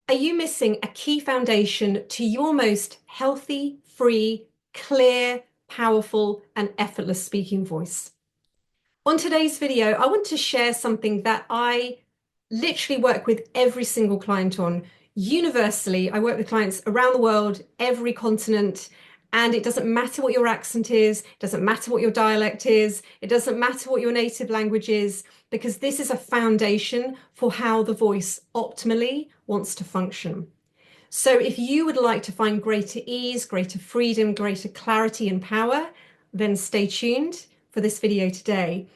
Are you missing a key foundation to your most healthy, free, clear, powerful, and effortless speaking voice? On today's video, I want to share something that I literally work with every single client on. Universally, I work with clients around the world, every continent, and it doesn't matter what your accent is, it doesn't matter what your dialect is, it doesn't matter what your native language is, because this is a foundation for how the voice optimally wants to function. So if you would like to find greater ease, greater freedom, greater clarity and power, then stay tuned for this video today.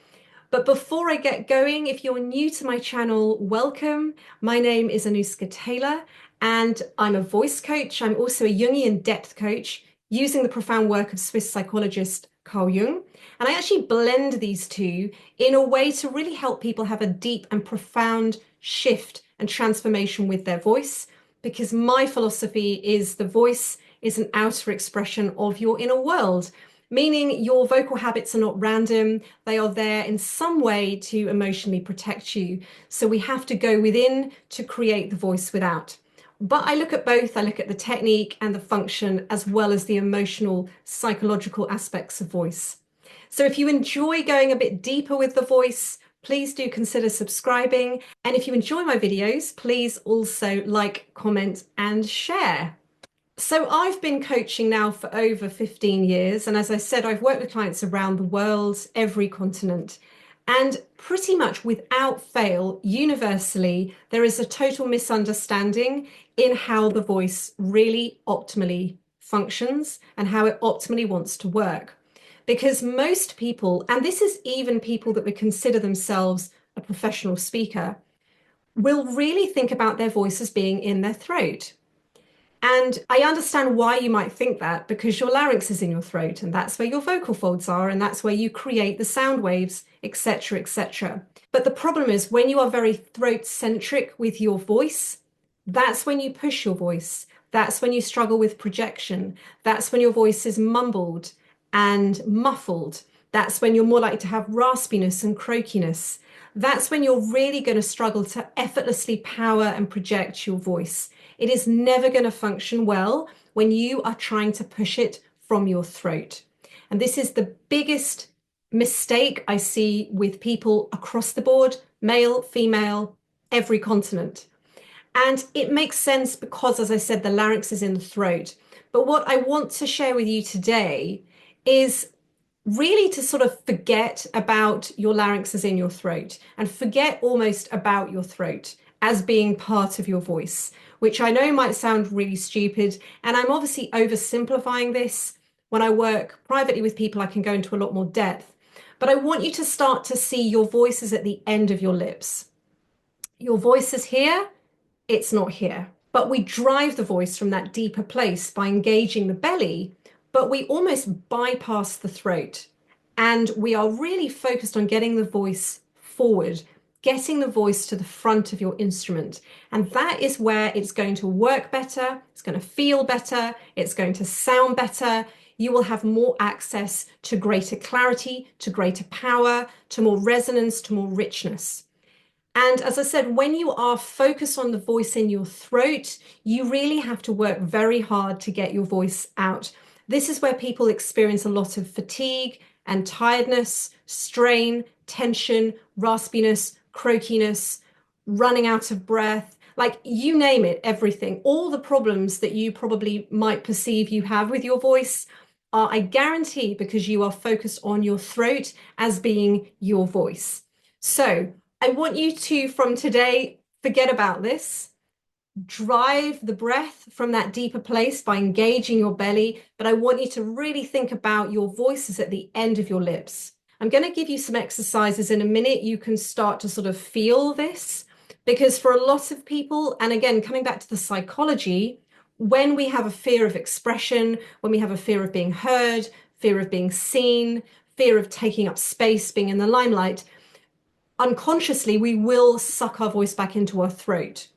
But before I get going, if you're new to my channel, welcome. My name is Anuska Taylor, and I'm a voice coach. I'm also a Jungian depth coach using the profound work of Swiss psychologist Carl Jung. And I actually blend these two in a way to really help people have a deep and profound shift and transformation with their voice, because my philosophy is the voice is an outer expression of your inner world. Meaning your vocal habits are not random, they are there in some way to emotionally protect you. So we have to go within to create the voice without. But I look at both, I look at the technique and the function, as well as the emotional, psychological aspects of voice. So if you enjoy going a bit deeper with the voice, please do consider subscribing. And if you enjoy my videos, please also like, comment, and share. So I've been coaching now for over 15 years. And as I said, I've worked with clients around the world, every continent. And pretty much without fail, universally, there is a total misunderstanding in how the voice really optimally functions and how it optimally wants to work. Because most people, and this is even people that would consider themselves a professional speaker, will really think about their voice as being in their throat. And I understand why you might think that, because your larynx is in your throat and that's where your vocal folds are and that's where you create the sound waves, etc., etc. But the problem is when you are very throat centric with your voice, that's when you push your voice. That's when you struggle with projection. That's when your voice is mumbled and muffled. That's when you're more likely to have raspiness and croakiness. That's when you're really going to struggle to effortlessly power and project your voice. It is never going to function well when you are trying to push it from your throat. And this is the biggest mistake I see with people across the board, male, female, every continent. And it makes sense because, as I said, the larynx is in the throat. But what I want to share with you today is really to sort of forget about your larynx as in your throat and forget almost about your throat as being part of your voice, which I know might sound really stupid. And I'm obviously oversimplifying this. When I work privately with people, I can go into a lot more depth. But I want you to start to see your voice is at the end of your lips. Your voice is here, it's not here. But we drive the voice from that deeper place by engaging the belly, but we almost bypass the throat. And we are really focused on getting the voice forward, getting the voice to the front of your instrument. And that is where it's going to work better, it's going to feel better, it's going to sound better. You will have more access to greater clarity, to greater power, to more resonance, to more richness. And as I said, when you are focused on the voice in your throat, you really have to work very hard to get your voice out. This is where people experience a lot of fatigue and tiredness, strain, tension, raspiness, croakiness, running out of breath, like you name it, everything. All the problems that you probably might perceive you have with your voice are, I guarantee, because you are focused on your throat as being your voice. So I want you to, from today, forget about this. Drive the breath from that deeper place by engaging your belly. But I want you to really think about your voices at the end of your lips. I'm going to give you some exercises in a minute. You can start to sort of feel this, because for a lot of people, and again, coming back to the psychology, when we have a fear of expression, when we have a fear of being heard, fear of being seen, fear of taking up space, being in the limelight, unconsciously, we will suck our voice back into our throat.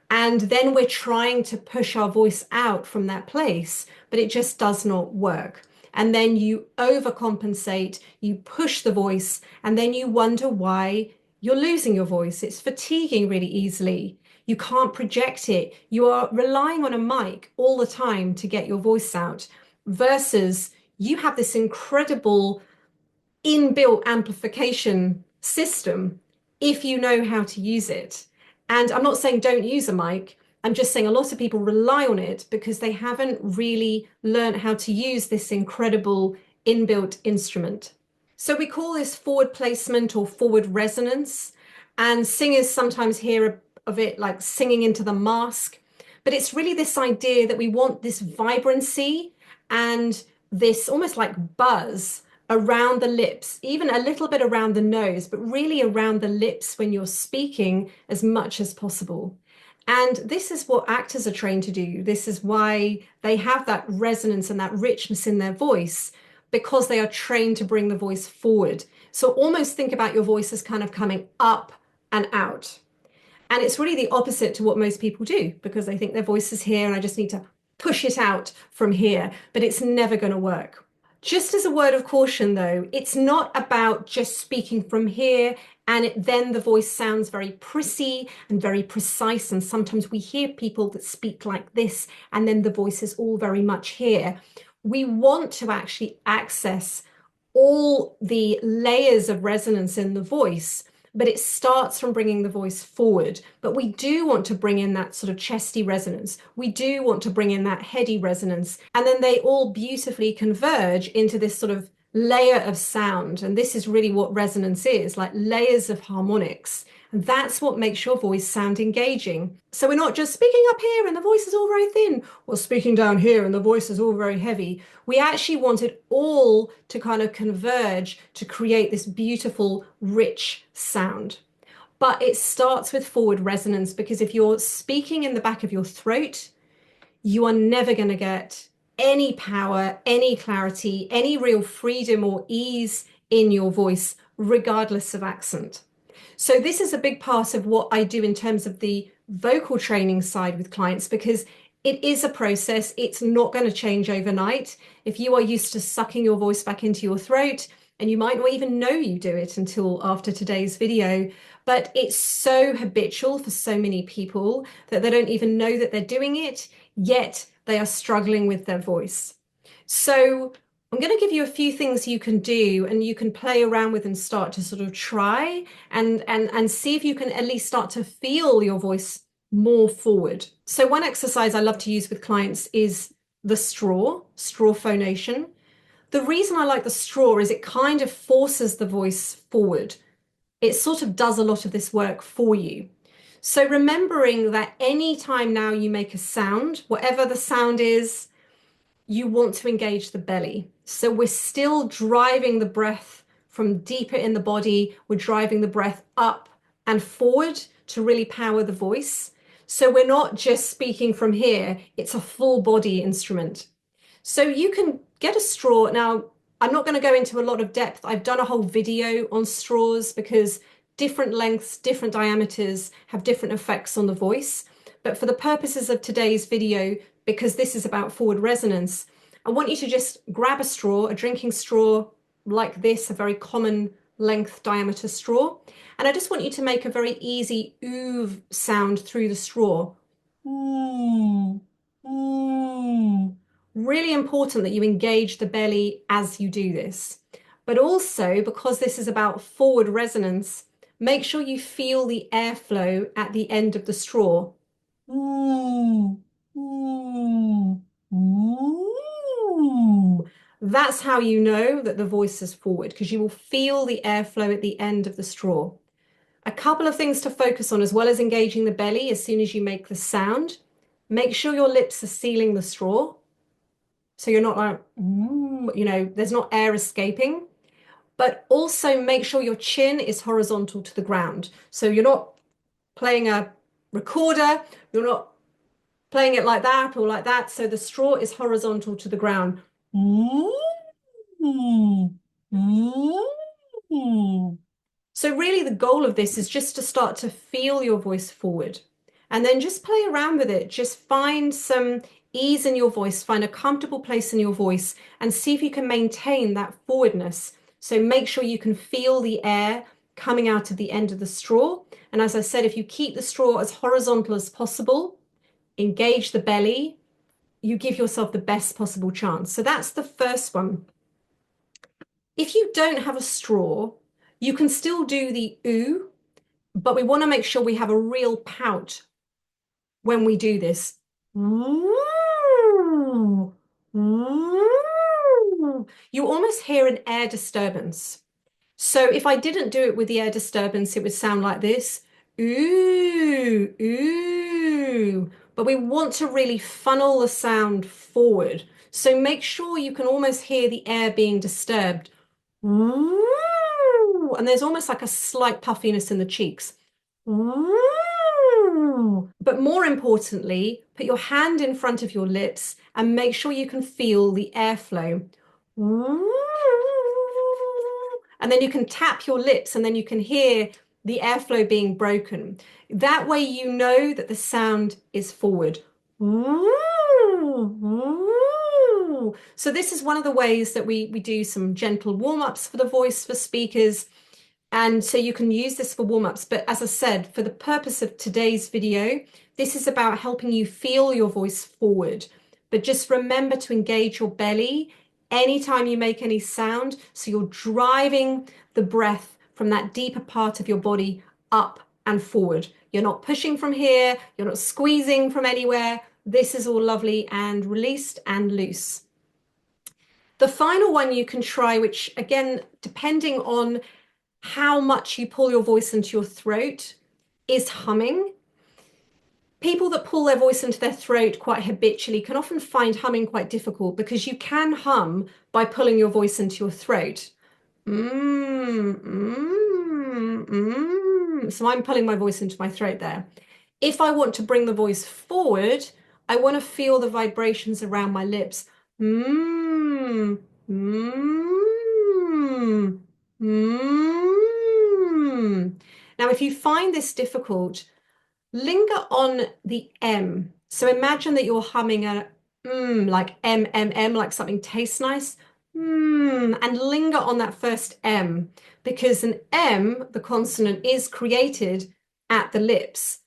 And then we're trying to push our voice out from that place, but it just does not work. And then you overcompensate, you push the voice, and then you wonder why you're losing your voice. It's fatiguing really easily. You can't project it. You are relying on a mic all the time to get your voice out, versus you have this incredible inbuilt amplification system if you know how to use it. And I'm not saying don't use a mic. I'm just saying a lot of people rely on it because they haven't really learned how to use this incredible inbuilt instrument. So we call this forward placement or forward resonance. And singers sometimes hear of it like singing into the mask. But it's really this idea that we want this vibrancy and this almost like buzz around the lips, even a little bit around the nose, but really around the lips when you're speaking as much as possible. And this is what actors are trained to do. This is why they have that resonance and that richness in their voice, because they are trained to bring the voice forward. So almost think about your voice as kind of coming up and out. And it's really the opposite to what most people do, because they think their voice is here and I just need to push it out from here, but it's never going to work. Just as a word of caution, though, it's not about just speaking from here and then the voice sounds very prissy and very precise. And sometimes we hear people that speak like this and then the voice is all very much here. We want to actually access all the layers of resonance in the voice, but it starts from bringing the voice forward. But we do want to bring in that sort of chesty resonance. We do want to bring in that heady resonance. And then they all beautifully converge into this sort of layer of sound. And this is really what resonance is, like layers of harmonics. And that's what makes your voice sound engaging. So we're not just speaking up here and the voice is all very thin, or speaking down here and the voice is all very heavy. We actually want it all to kind of converge to create this beautiful, rich sound. But it starts with forward resonance, because if you're speaking in the back of your throat, you are never going to get any power, any clarity, any real freedom or ease in your voice, regardless of accent. So this is a big part of what I do in terms of the vocal training side with clients, because it is a process. It's not going to change overnight. If you are used to sucking your voice back into your throat, and you might not even know you do it until after today's video, but it's so habitual for so many people that they don't even know that they're doing it, yet they are struggling with their voice. So I'm going to give you a few things you can do and you can play around with and start to sort of try and see if you can at least start to feel your voice more forward. So one exercise I love to use with clients is the straw phonation. The reason I like the straw is it kind of forces the voice forward. It sort of does a lot of this work for you. So remembering that any time now you make a sound, whatever the sound is, you want to engage the belly. So we're still driving the breath from deeper in the body. We're driving the breath up and forward to really power the voice. So we're not just speaking from here, it's a full body instrument. So you can get a straw. Now, I'm not going to go into a lot of depth. I've done a whole video on straws because different lengths, different diameters have different effects on the voice. But for the purposes of today's video, because this is about forward resonance, I want you to just grab a straw, a drinking straw like this, a very common length diameter straw. And I just want you to make a very easy ooh sound through the straw. Ooh, ooh. Really important that you engage the belly as you do this. But also, because this is about forward resonance, make sure you feel the airflow at the end of the straw. Ooh, ooh, ooh. That's how you know that the voice is forward, because you will feel the airflow at the end of the straw. A couple of things to focus on, as well as engaging the belly as soon as you make the sound. Make sure your lips are sealing the straw. So you're not like, there's not air escaping. But also make sure your chin is horizontal to the ground. So you're not playing a recorder, you're not playing it like that or like that. So the straw is horizontal to the ground. So really the goal of this is just to start to feel your voice forward, and then just play around with it. Just find some ease in your voice, find a comfortable place in your voice and see if you can maintain that forwardness. So make sure you can feel the air coming out of the end of the straw, And as I said, if you keep the straw as horizontal as possible, engage the belly, you give yourself the best possible chance. So that's the first one. If you don't have a straw, you can still do the ooh, but we want to make sure we have a real pout when we do this. You almost hear an air disturbance. So if I didn't do it with the air disturbance, it would sound like this. Ooh, ooh. But we want to really funnel the sound forward. So make sure you can almost hear the air being disturbed. And there's almost like a slight puffiness in the cheeks. But more importantly, put your hand in front of your lips and make sure you can feel the airflow. And then you can tap your lips and then you can hear the airflow being broken. That way you know that the sound is forward. So this is one of the ways that we do some gentle warm-ups for the voice for speakers. And so you can use this for warm-ups. But as I said, for the purpose of today's video, this is about helping you feel your voice forward. But just remember to engage your belly anytime you make any sound. So you're driving the breath from that deeper part of your body up and forward. You're not pushing from here. You're not squeezing from anywhere. This is all lovely and released and loose. The final one you can try, which again, depending on how much you pull your voice into your throat, is humming. People that pull their voice into their throat quite habitually can often find humming quite difficult because you can hum by pulling your voice into your throat. So I'm pulling my voice into my throat there. If I want to bring the voice forward, I want to feel the vibrations around my lips. Mm, mm, mm. Now, if you find this difficult, linger on the M. So imagine that you're humming a like M, like something tastes nice. And linger on that first M because an M, the consonant, is created at the lips.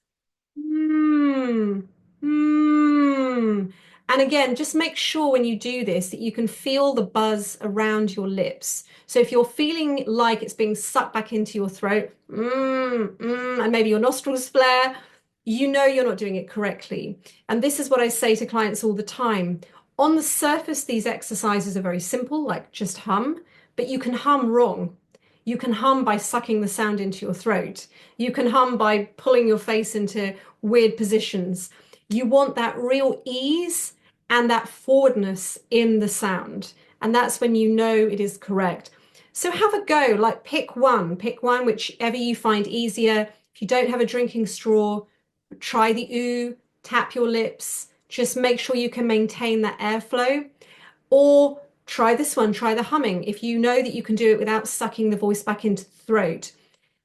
Mm, mm. And again, just make sure when you do this that you can feel the buzz around your lips. So if you're feeling like it's being sucked back into your throat, and maybe your nostrils flare, you know you're not doing it correctly. And this is what I say to clients all the time. On the surface, these exercises are very simple, like just hum, but you can hum wrong. You can hum by sucking the sound into your throat. You can hum by pulling your face into weird positions. You want that real ease and that forwardness in the sound. And that's when you know it is correct. So have a go, like pick one, whichever you find easier. If you don't have a drinking straw, try the ooh, tap your lips, just make sure you can maintain that airflow. Or try this one, try the humming, if you know that you can do it without sucking the voice back into the throat.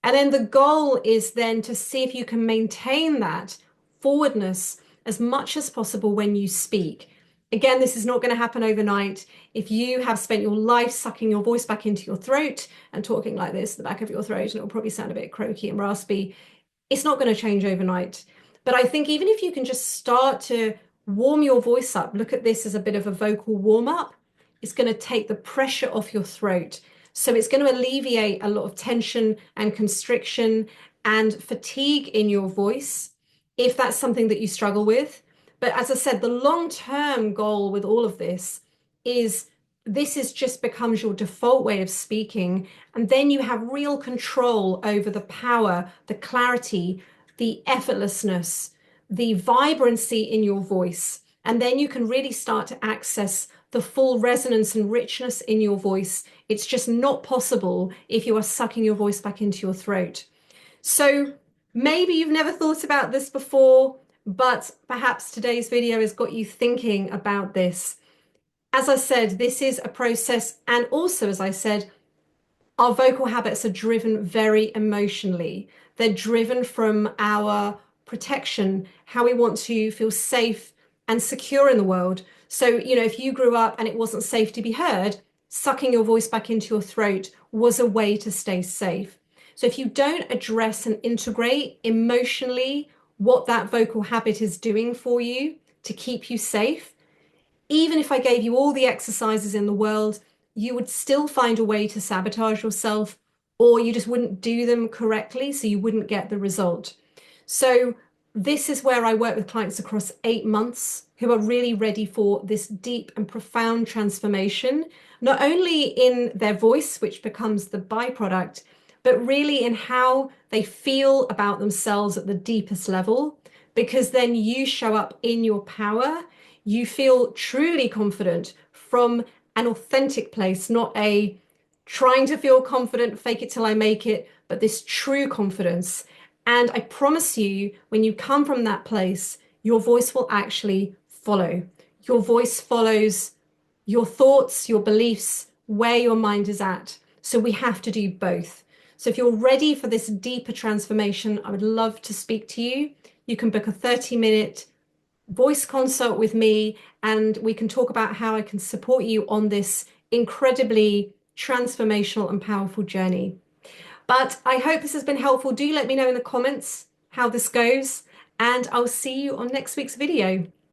And then the goal is then to see if you can maintain that forwardness as much as possible when you speak. Again, this is not going to happen overnight. If you have spent your life sucking your voice back into your throat and talking like this, the back of your throat, and it'll probably sound a bit croaky and raspy, it's not going to change overnight. But I think even if you can just start to warm your voice up, look at this as a bit of a vocal warm up, it's going to take the pressure off your throat. So it's going to alleviate a lot of tension and constriction and fatigue in your voice, if that's something that you struggle with. But as I said, the long-term goal with all of this is just becomes your default way of speaking. And then you have real control over the power, the clarity, the effortlessness, the vibrancy in your voice. And then you can really start to access the full resonance and richness in your voice. It's just not possible if you are sucking your voice back into your throat. So maybe you've never thought about this before, but perhaps today's video has got you thinking about this. As I said, this is a process. And also, as I said, our vocal habits are driven very emotionally. They're driven from our protection, how we want to feel safe and secure in the world. So, if you grew up and it wasn't safe to be heard, sucking your voice back into your throat was a way to stay safe. So if you don't address and integrate emotionally what that vocal habit is doing for you to keep you safe, even if I gave you all the exercises in the world, you would still find a way to sabotage yourself, or you just wouldn't do them correctly, so you wouldn't get the result. So this is where I work with clients across 8 months who are really ready for this deep and profound transformation, not only in their voice, which becomes the byproduct, but really in how they feel about themselves at the deepest level, because then you show up in your power. You feel truly confident from an authentic place, not a trying to feel confident, fake it till I make it, but this true confidence. And I promise you, when you come from that place, your voice will actually follow. Your voice follows your thoughts, your beliefs, where your mind is at. So we have to do both. So if you're ready for this deeper transformation, I would love to speak to you. You can book a 30-minute voice consult with me, and we can talk about how I can support you on this incredibly transformational and powerful journey. But I hope this has been helpful. Do let me know in the comments how this goes, and I'll see you on next week's video.